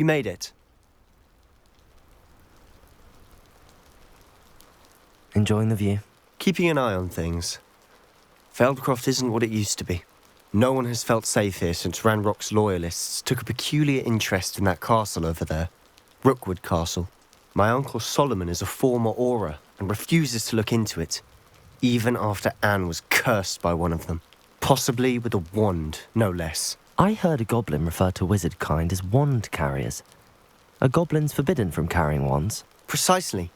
You made it. Enjoying the view? Keeping an eye on things. Feldcroft isn't what it used to be. No one has felt safe here since Ranrock's loyalists took a peculiar interest in that castle over there. Rookwood Castle. My uncle Solomon is a former Auror and refuses to look into it, even after Anne was cursed by one of them. Possibly with a wand, no less. I heard a goblin refer to wizard kind as wand carriers. Are goblins forbidden from carrying wands? Precisely.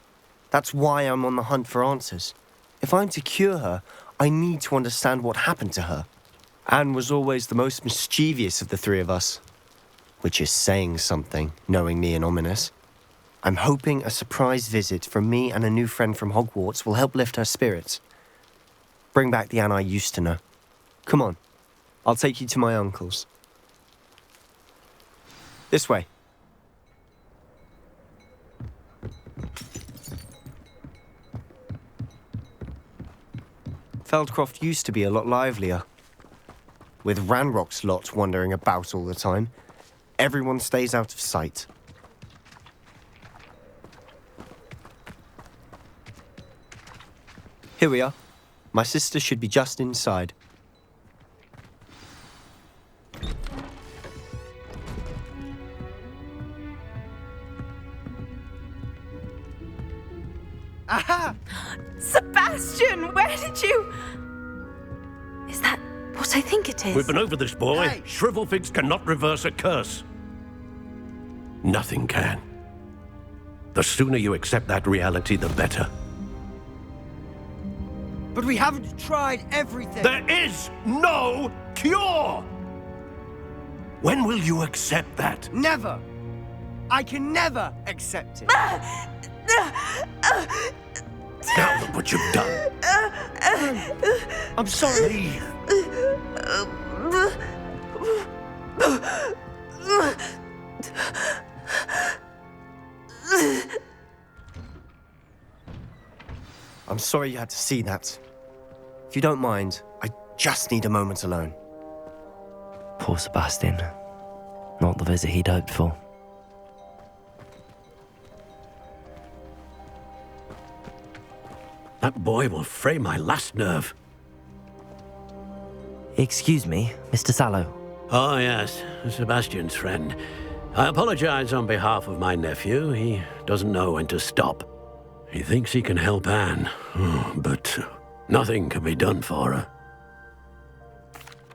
That's why I'm on the hunt for answers. If I'm to cure her, I need to understand what happened to her. Anne was always the most mischievous of the three of us. Which is saying something, knowing me and ominous. I'm hoping a surprise visit from me and a new friend from Hogwarts will help lift her spirits. Bring back the Anne I used to know. Come on, I'll take you to my uncle's. This way. Feldcroft used to be a lot livelier. With Ranrock's lot wandering about all the time, everyone stays out of sight. Here we are. My sister should be just inside. Aha! Sebastian, where did you... Is that what I think it is? We've been over this, boy. Hey. Shrivelfigs cannot reverse a curse. Nothing can. The sooner you accept that reality, the better. But we haven't tried everything. There is no cure! When will you accept that? Never. I can never accept it. Now look what you've done. I'm sorry. I'm sorry you had to see that. If you don't mind, I just need a moment alone. Poor Sebastian. Not the visit he'd hoped for. That boy will fray my last nerve. Excuse me, Mr. Sallow. Oh, yes, Sebastian's friend. I apologize on behalf of my nephew. He doesn't know when to stop. He thinks he can help Anne, but nothing can be done for her.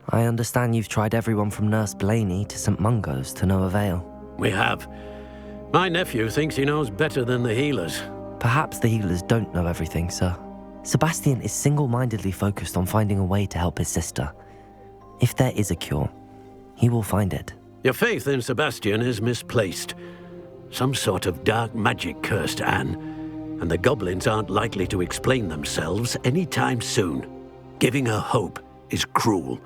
I understand you've tried everyone from Nurse Blaney to St. Mungo's to no avail. We have. My nephew thinks he knows better than the healers. Perhaps the healers don't know everything, sir. Sebastian is single-mindedly focused on finding a way to help his sister. If there is a cure, he will find it. Your faith in Sebastian is misplaced. Some sort of dark magic cursed Anne, and the goblins aren't likely to explain themselves anytime soon. Giving her hope is cruel.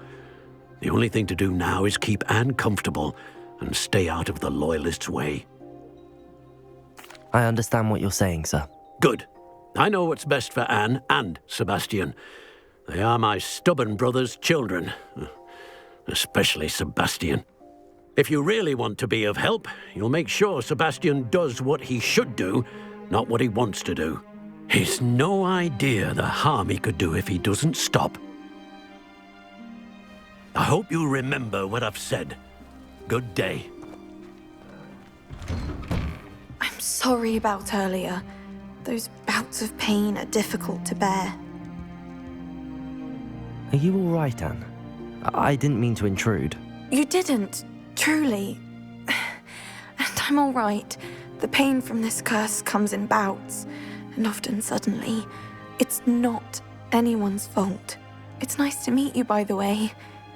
The only thing to do now is keep Anne comfortable and stay out of the Loyalists' way. I understand what you're saying, sir. Good. I know what's best for Anne and Sebastian. They are my stubborn brother's children. Especially Sebastian. If you really want to be of help, you'll make sure Sebastian does what he should do, not what he wants to do. He's no idea the harm he could do if he doesn't stop. I hope you remember what I've said. Good day. I'm sorry about earlier. Those bouts of pain are difficult to bear. Are you all right, Anne? I didn't mean to intrude. You didn't, truly. And I'm all right. The pain from this curse comes in bouts, and often suddenly. It's not anyone's fault. It's nice to meet you, by the way.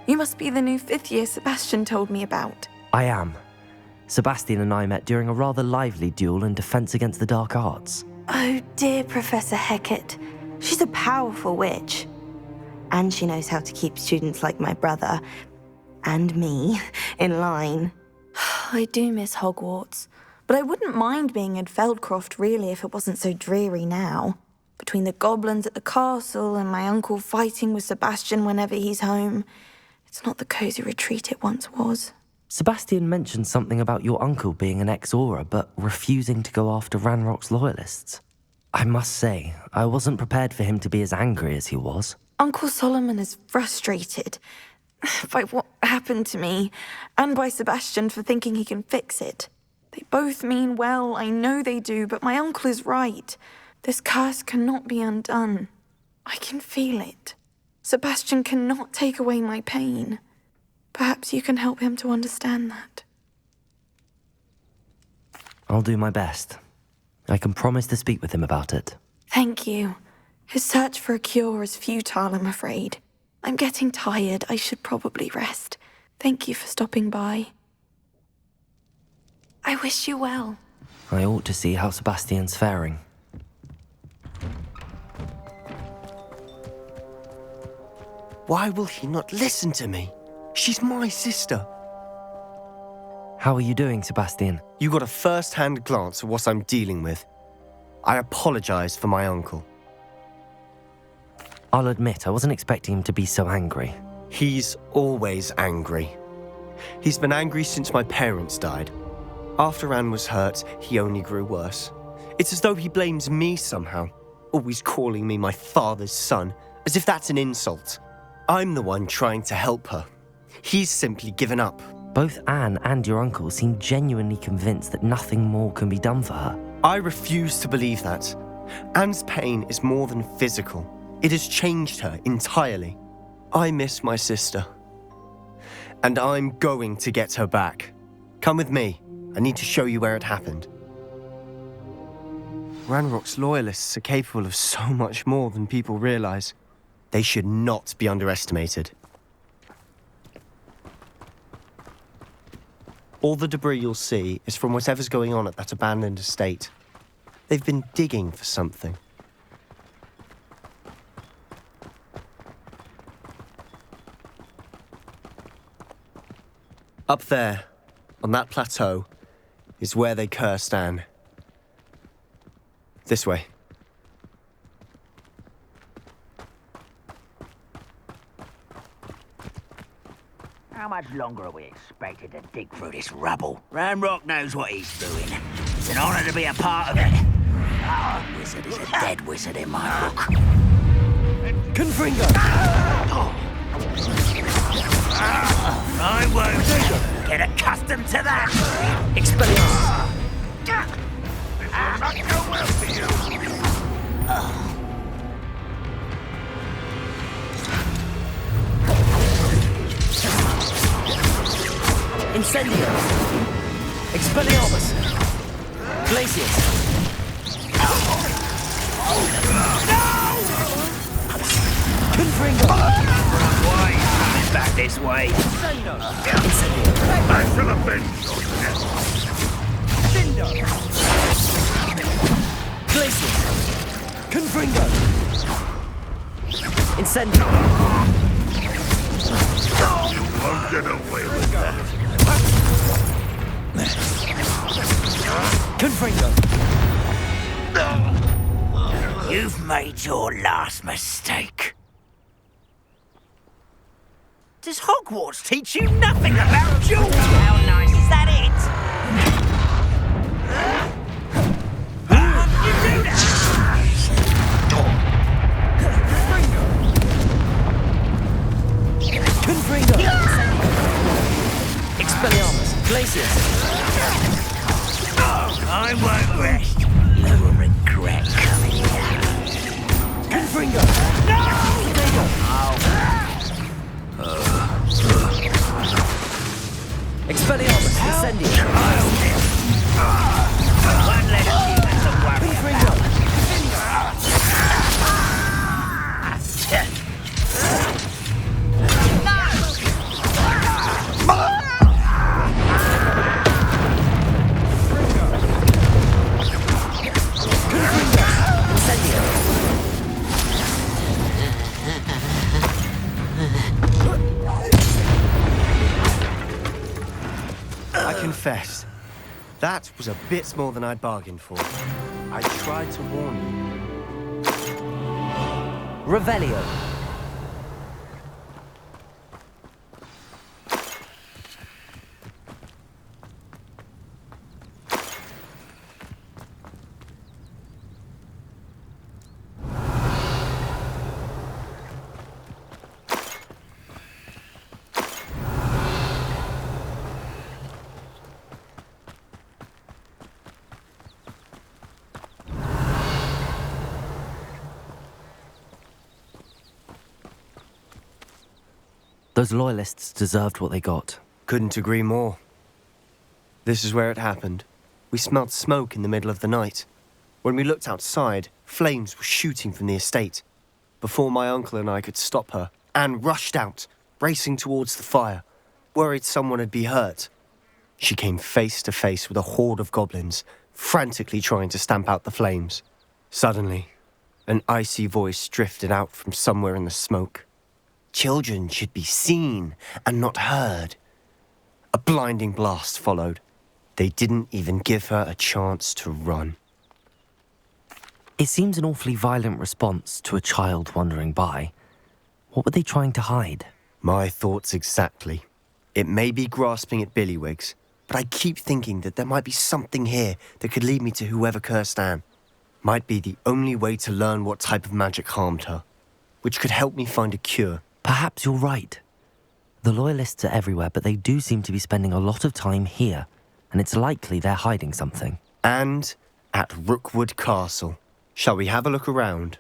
You must be the new 5th year Sebastian told me about. I am. Sebastian and I met during a rather lively duel in Defense Against the Dark Arts. Oh, dear Professor Hecat. She's a powerful witch. And she knows how to keep students like my brother, and me, in line. I do miss Hogwarts, but I wouldn't mind being in Feldcroft, really, if it wasn't so dreary now. Between the goblins at the castle and my uncle fighting with Sebastian whenever he's home, it's not the cosy retreat it once was. Sebastian mentioned something about your uncle being an ex-Aura, but refusing to go after Ranrock's loyalists. I must say, I wasn't prepared for him to be as angry as he was. Uncle Solomon is frustrated by what happened to me, and by Sebastian for thinking he can fix it. They both mean well, I know they do, but my uncle is right. This curse cannot be undone. I can feel it. Sebastian cannot take away my pain. Perhaps you can help him to understand that. I'll do my best. I can promise to speak with him about it. Thank you. His search for a cure is futile, I'm afraid. I'm getting tired. I should probably rest. Thank you for stopping by. I wish you well. I ought to see how Sebastian's faring. Why will he not listen to me? She's my sister. How are you doing, Sebastian? You got a first-hand glance at what I'm dealing with. I apologize for my uncle. I'll admit, I wasn't expecting him to be so angry. He's always angry. He's been angry since my parents died. After Anne was hurt, he only grew worse. It's as though he blames me somehow, always calling me my father's son, as if that's an insult. I'm the one trying to help her. He's simply given up. Both Anne and your uncle seem genuinely convinced that nothing more can be done for her. I refuse to believe that. Anne's pain is more than physical. It has changed her entirely. I miss my sister. And I'm going to get her back. Come with me. I need to show you where it happened. Ranrock's loyalists are capable of so much more than people realize. They should not be underestimated. All the debris you'll see is from whatever's going on at that abandoned estate. They've been digging for something. Up there, on that plateau, is where they cursed Anne. This way. How much longer are we expected to dig through this rubble? Ranrock knows what he's doing. It's an honor to be a part of it. A wizard is a dead wizard in my book. Confringo! I won't get accustomed to that. Expelliarmus! I'm not go well for you. Incendio! Expelliarmus! Glacius! Confringo! Why? Back this way. Incendio! I shall avenge your Cinder! Glacius! Confringo! Incendio! You won't get away with that. Confringo! You've made your last mistake. Does Hogwarts teach you nothing about duels? How nice is that it? You do that! Confringo! Expelliarmus! Glacius! I won't rest. You will regret coming here. Confringo! Expelliarmus! Incendio! One less demon to worry about. I confess, that was a bit more than I'd bargained for. I tried to warn you. Revelio! Those loyalists deserved what they got. Couldn't agree more. This is where it happened. We smelled smoke in the middle of the night. When we looked outside, flames were shooting from the estate. Before my uncle and I could stop her, Anne rushed out, racing towards the fire, worried someone had been hurt. She came face to face with a horde of goblins, frantically trying to stamp out the flames. Suddenly, an icy voice drifted out from somewhere in the smoke. Children should be seen and not heard. A blinding blast followed. They didn't even give her a chance to run. It seems an awfully violent response to a child wandering by. What were they trying to hide? My thoughts exactly. It may be grasping at Billywigs, but I keep thinking that there might be something here that could lead me to whoever cursed Anne. Might be the only way to learn what type of magic harmed her, which could help me find a cure. Perhaps you're right. The Loyalists are everywhere, but they do seem to be spending a lot of time here, and it's likely they're hiding something. And at Rookwood Castle. Shall we have a look around?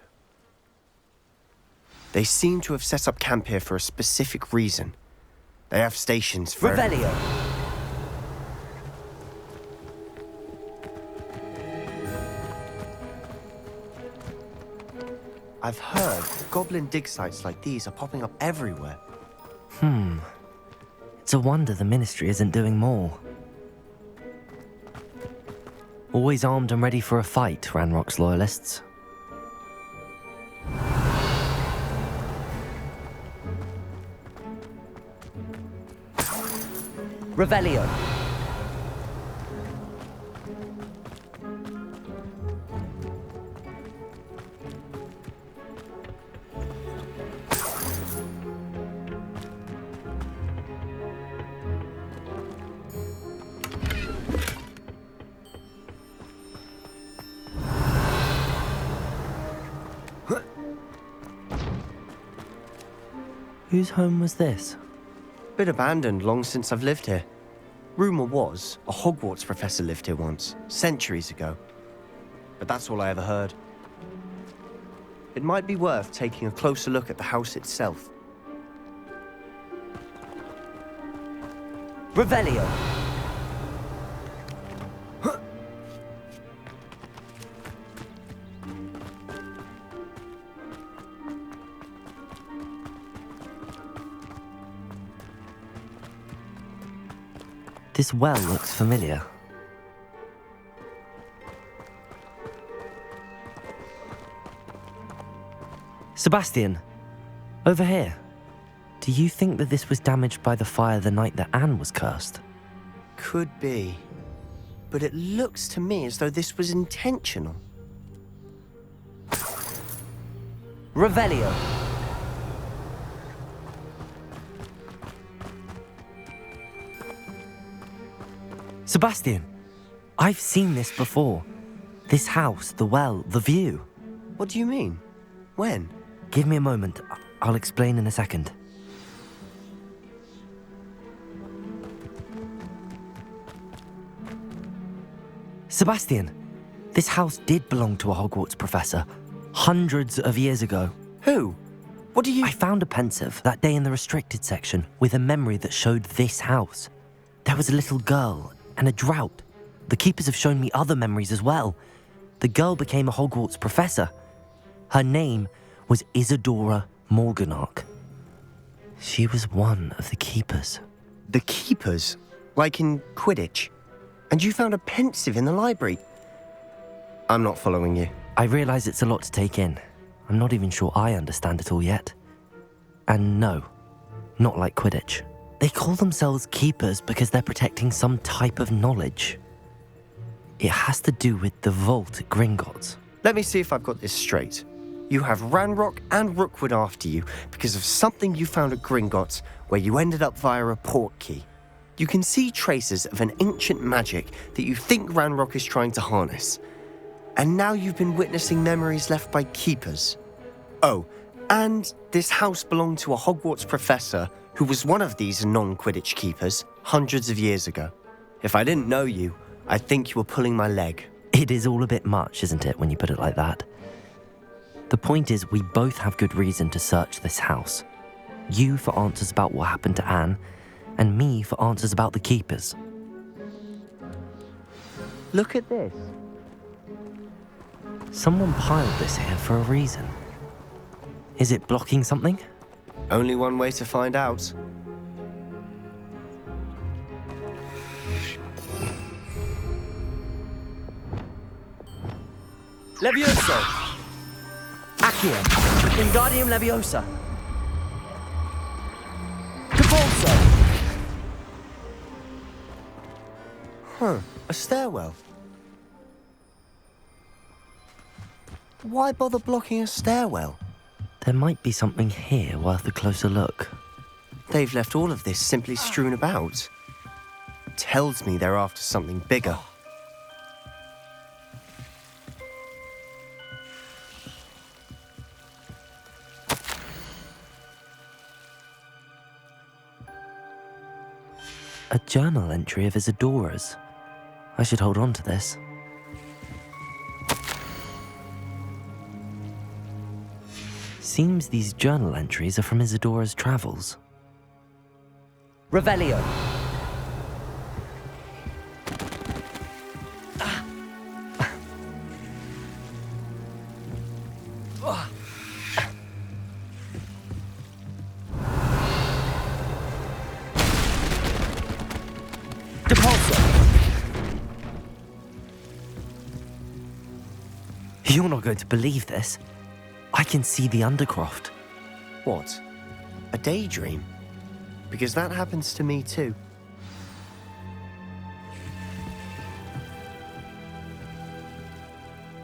They seem to have set up camp here for a specific reason. They have stations for... Revelio! I've heard goblin dig sites like these are popping up everywhere. It's a wonder the Ministry isn't doing more. Always armed and ready for a fight, Ranrock's Loyalists. Revelio! Whose home was this? Been abandoned long since I've lived here. Rumour was a Hogwarts professor lived here once, centuries ago. But that's all I ever heard. It might be worth taking a closer look at the house itself. Revelio! This well looks familiar. Sebastian, over here. Do you think that this was damaged by the fire the night that Anne was cursed? Could be. But it looks to me as though this was intentional. Revelio! Sebastian, I've seen this before. This house, the well, the view. What do you mean? When? Give me a moment. I'll explain in a second. Sebastian, this house did belong to a Hogwarts professor, hundreds of years ago. Who? What do you... I found a pensive that day in the restricted section with a memory that showed this house. There was a little girl and a drought. The keepers have shown me other memories as well. The girl became a Hogwarts professor. Her name was Isadora Morganach. She was one of the keepers. The keepers? Like in Quidditch? And you found a pensive in the library? I'm not following you. I realise it's a lot to take in. I'm not even sure I understand it all yet. And no, not like Quidditch. They call themselves keepers because they're protecting some type of knowledge. It has to do with the vault at Gringotts. Let me see if I've got this straight. You have Ranrock and Rookwood after you because of something you found at Gringotts where you ended up via a portkey. You can see traces of an ancient magic that you think Ranrock is trying to harness. And now you've been witnessing memories left by keepers. Oh, and this house belonged to a Hogwarts professor who was one of these non-Quidditch keepers hundreds of years ago. If I didn't know you, I'd think you were pulling my leg. It is all a bit much, isn't it, when you put it like that? The point is, we both have good reason to search this house. You for answers about what happened to Anne, and me for answers about the keepers. Look at this. Someone piled this here for a reason. Is it blocking something? Only one way to find out. Levioso! Accio! Wingardium Leviosa! Capulso! Huh, a stairwell. Why bother blocking a stairwell? There might be something here worth a closer look. They've left all of this simply strewn about. Tells me they're after something bigger. A journal entry of Isadora's. I should hold on to this. Seems these journal entries are from Isadora's travels. Revelio! You're not going to believe this. I can see the Undercroft. What? A daydream? Because that happens to me too.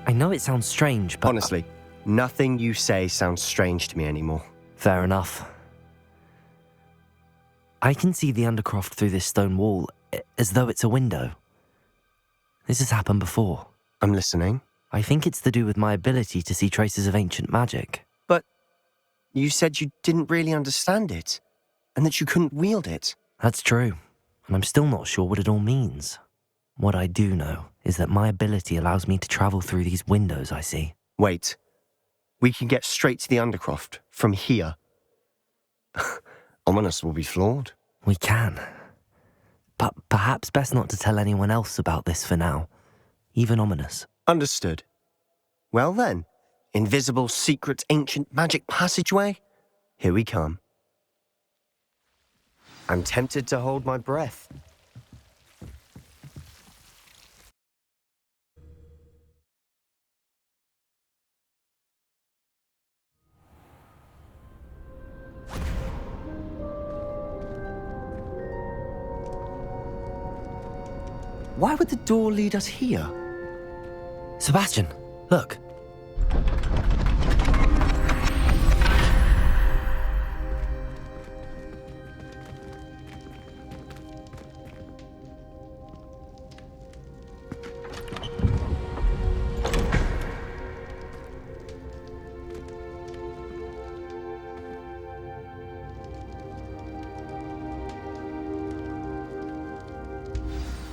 I know it sounds strange, but... Honestly, nothing you say sounds strange to me anymore. Fair enough. I can see the Undercroft through this stone wall, as though it's a window. This has happened before. I'm listening. I think it's to do with my ability to see traces of ancient magic. But you said you didn't really understand it, and that you couldn't wield it. That's true, and I'm still not sure what it all means. What I do know is that my ability allows me to travel through these windows I see. Wait. We can get straight to the Undercroft from here. Ominous will be floored. We can. But perhaps best not to tell anyone else about this for now. Even Ominous. Understood. Well then, invisible, secret, ancient magic passageway? Here we come. I'm tempted to hold my breath. Why would the door lead us here? Sebastian, look.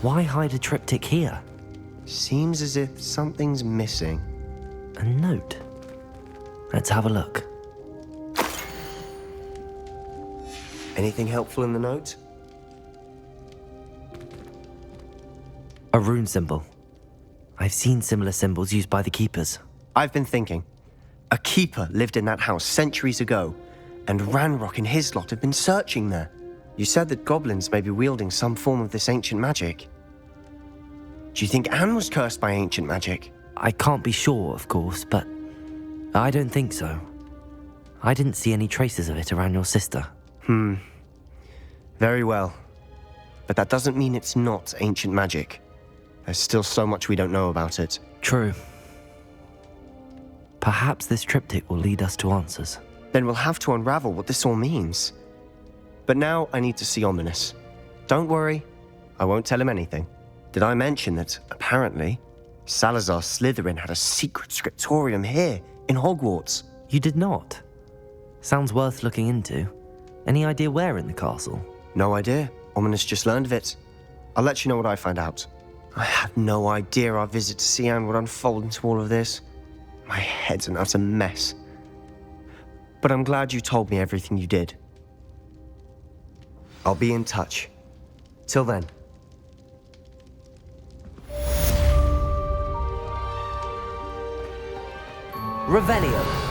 Why hide a triptych here? Seems as if something's missing. A note. Let's have a look. Anything helpful in the note? A rune symbol. I've seen similar symbols used by the keepers. I've been thinking. A keeper lived in that house centuries ago, and Ranrock and his lot have been searching there. You said that goblins may be wielding some form of this ancient magic. Do you think Anne was cursed by ancient magic? I can't be sure, of course, but I don't think so. I didn't see any traces of it around your sister. Very well. But that doesn't mean it's not ancient magic. There's still so much we don't know about it. True. Perhaps this triptych will lead us to answers. Then we'll have to unravel what this all means. But now I need to see Ominous. Don't worry, I won't tell him anything. Did I mention that, apparently, Salazar Slytherin had a secret scriptorium here, in Hogwarts? You did not? Sounds worth looking into. Any idea where in the castle? No idea. Ominous just learned of it. I'll let you know what I find out. I had no idea our visit to see Anne would unfold into all of this. My head's an utter mess. But I'm glad you told me everything you did. I'll be in touch. Till then. Revelio.